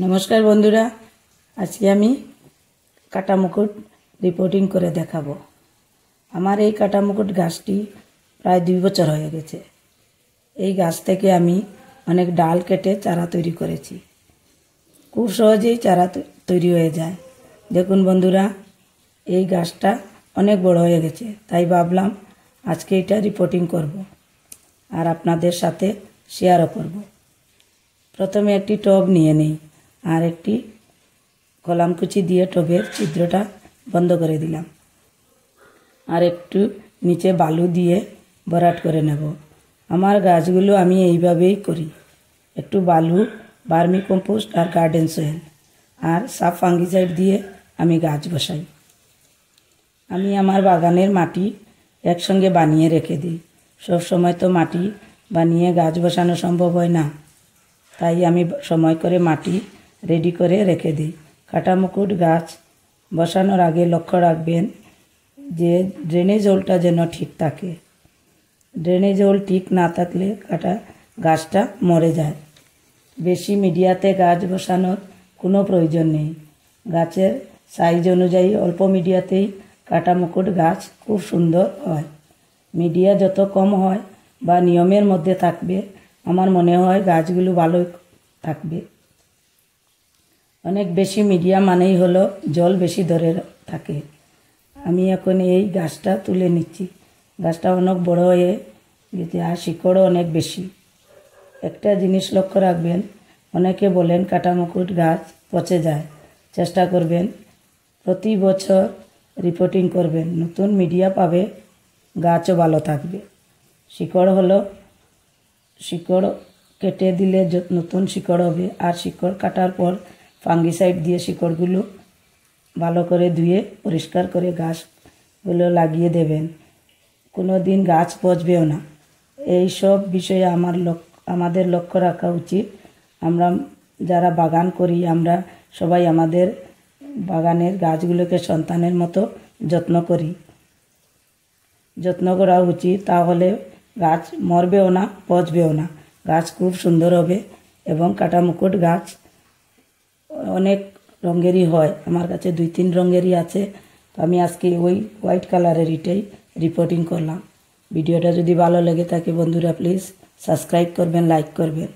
नमस्कार बंधुरा आज के आमी काटा मुकुट रिपोर्टिंग करे देखाबो। आमार এই काटा मुकुट गाछटी प्राय 2 বছর হয়ে গেছে। এই গাছ থেকে আমি অনেক ডাল কেটে চারা তৈরি করেছি। খুব সহজেই চারা তৈরি হয়ে যায়। দেখুন বন্ধুরা এই গাছটা অনেক বড় হয়ে গেছে, তাই ভাবলাম আজকে এটা রিপোর্টিং করব আর আপনাদের সাথে শেয়ারও করব। প্রথমে একটি টব নিয়ে নেই আর একটি কলামকুচি দিয়ে টবের ছিদ্রটা বন্ধ করে দিলাম আর একটু নিচে বালু দিয়ে ভরাট করে নেব। আমার গাছগুলো আমি এইভাবেই করি, একটু বালু, ভার্মি কম্পোস্ট আর গার্ডেন সয়েল আর সাফ ফাঙ্গিসাইড দিয়ে আমি গাছ বসাই। আমি আমার বাগানের মাটি একসঙ্গে বানিয়ে রেখে দিই। সব সময় তো মাটি বানিয়ে গাছ বসানো সম্ভব হয় না, তাই আমি সময় করে মাটি রেডি করে রেখে দিই। কাটা মুকুট গাছ বসানোর আগে লক্ষ্য রাখবেন যে ড্রেনেজ জলটা যেন ঠিক থাকে। ড্রেনেজ জল ঠিক না থাকলে গাছটা মরে যায়। বেশি মিডিয়াতে গাছ বসানোর কোনো প্রয়োজন নেই। গাছের সাইজ অনুযায়ী অল্প মিডিয়াতেই কাটা মুকুট গাছ খুব সুন্দর হয়। মিডিয়া যত কম হয় বা নিয়মের মধ্যে থাকবে, আমার মনে হয় গাছগুলো ভালো থাকবে। অনেক বেশি মিডিয়া মানেই হলো জল বেশি ধরে থাকে। আমি এখন এই গাছটা তুলে নিচ্ছি। গাছটা অনেক বড় হয়ে গেছে আর শিকড়ও অনেক বেশি। একটা জিনিস লক্ষ্য রাখবেন, অনেকে বলেন কাটা মুকুট গাছ পচে যায়। চেষ্টা করবেন প্রতি বছর রিপোর্টিং করবেন, নতুন মিডিয়া পাবে, গাছও ভালো থাকবে। শিকড় কেটে দিলে নতুন শিকড় হবে আর শিকড় কাটার পর ফাঙ্গিসাইড দিয়ে শিকড়গুলো ভালো করে ধুয়ে পরিষ্কার করে গাছগুলো লাগিয়ে দেবেন। কোনো দিন গাছ পচবেও না। এই সব বিষয়ে আমাদের লক্ষ্য রাখা উচিত। আমরা যারা বাগান করি, আমরা সবাই আমাদের বাগানের গাছগুলোকে সন্তানের মতো যত্ন করা উচিত। তাহলে গাছ মরবেও না, পচবেও না, গাছ খুব সুন্দর হবে। এবং কাটা মুকুট গাছ অনেক রঙেরই হয়, আমার কাছে 2-3 রঙেরই আছে। তো আমি আজকে ওই হোয়াইট কালারের এটাই রিপোর্টিং করলাম। ভিডিওটা যদি ভালো লেগে থাকে বন্ধুরা প্লিজ সাবস্ক্রাইব করবেন, লাইক করবেন।